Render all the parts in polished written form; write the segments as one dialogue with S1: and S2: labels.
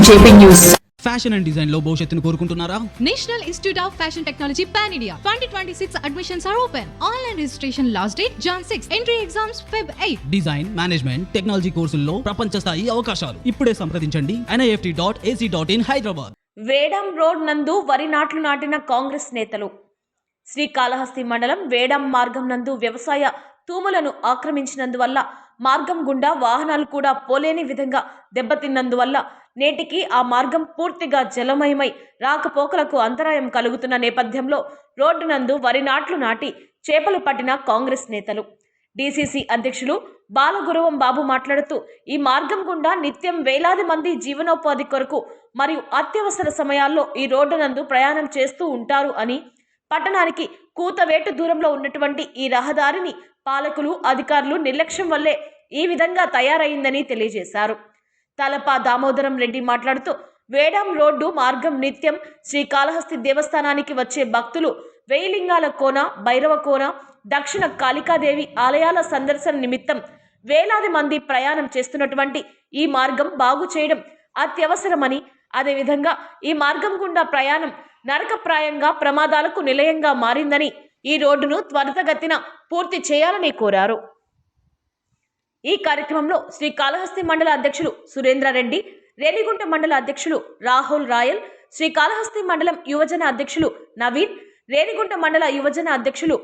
S1: JP News.
S2: Fashion and design లో భవిష్యత్తును కోరుకుంటున్నారా?
S3: National Institute of Fashion Technology pan India 2026 admissions are open. Online registration last date Jan 6. Entry exams Feb 8.
S2: Design, management, technology కోర్సుల్లో ప్రపంచ స్థాయి అవకాశాలు. ఇప్పుడే సంప్రదించండి nift.ac.in హైదరాబాద్.
S4: వేడం రోడ్ నందు వరి నాట్లు నాటిన కాంగ్రెస్ నేతలు. శ్రీకాళహస్తి మండలం వేడం మార్గం నందు వ్యవసాయ తూములను ఆక్రమించినందువల్ల మార్గం గుండా వాహనాలు కూడా పోలేని విధంగా దెబ్బతిన్నందువల్ల నేటికి ఆ మార్గం పూర్తిగా జలమయమై రాకపోకలకు అంతరాయం కలుగుతున్న నేపథ్యంలో రోడ్డు నందు వరి నాట్లు నాటి చేపలు పట్టిన కాంగ్రెస్ నేతలు. డీసీసీ అధ్యక్షులు బాలగురవం బాబు మాట్లాడుతూ, ఈ మార్గం గుండా నిత్యం వేలాది మంది జీవనోపాధి కొరకు మరియు అత్యవసర సమయాల్లో ఈ రోడ్డు నందు ప్రయాణం చేస్తూ ఉంటారు అని, పట్టణానికి కూతవేటు దూరంలో ఉన్నటువంటి ఈ రహదారిని పాలకులు, అధికారులు నిర్లక్ష్యం వల్లే ఈ విధంగా తయారైందని తెలియజేశారు. తలపా దామోదరం రెడ్డి మాట్లాడుతూ, వేడం రోడ్డు మార్గం నిత్యం శ్రీకాళహస్తి దేవస్థానానికి వచ్చే భక్తులు వేయిలింగాల కోన, భైరవ కోన, దక్షిణ కాళికాదేవి ఆలయాల సందర్శన నిమిత్తం వేలాది మంది ప్రయాణం చేస్తున్నటువంటి ఈ మార్గం బాగు చేయడం అత్యవసరమని, అదేవిధంగా ఈ మార్గం గుండా ప్రయాణం నరకప్రాయంగా ప్రమాదాలకు నిలయంగా మారిందని, ఈ రోడ్డును త్వరితగతిన పూర్తి చేయాలని కోరారు. ఈ కార్యక్రమంలో శ్రీకాళహస్తి మండల అధ్యక్షులు సురేంద్రారెడ్డి, రేణిగుంట మండల అధ్యక్షులు రాహుల్ రాయల్, శ్రీకాళహస్తి మండలం యువజన అధ్యక్షులు నవీన్, రేణిగుంట మండల యువజన అధ్యక్షులు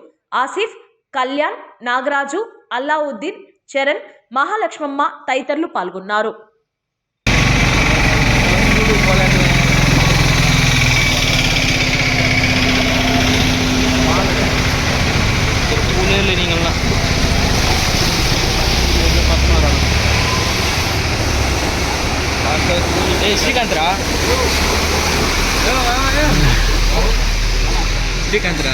S4: ఆసిఫ్, కళ్యాణ్, నాగరాజు, అల్లావుద్దీన్, చరణ్, మహాలక్ష్మమ్మ తదితరులు పాల్గొన్నారు.
S5: ಶ್ರೀಕಾಂತ್ರ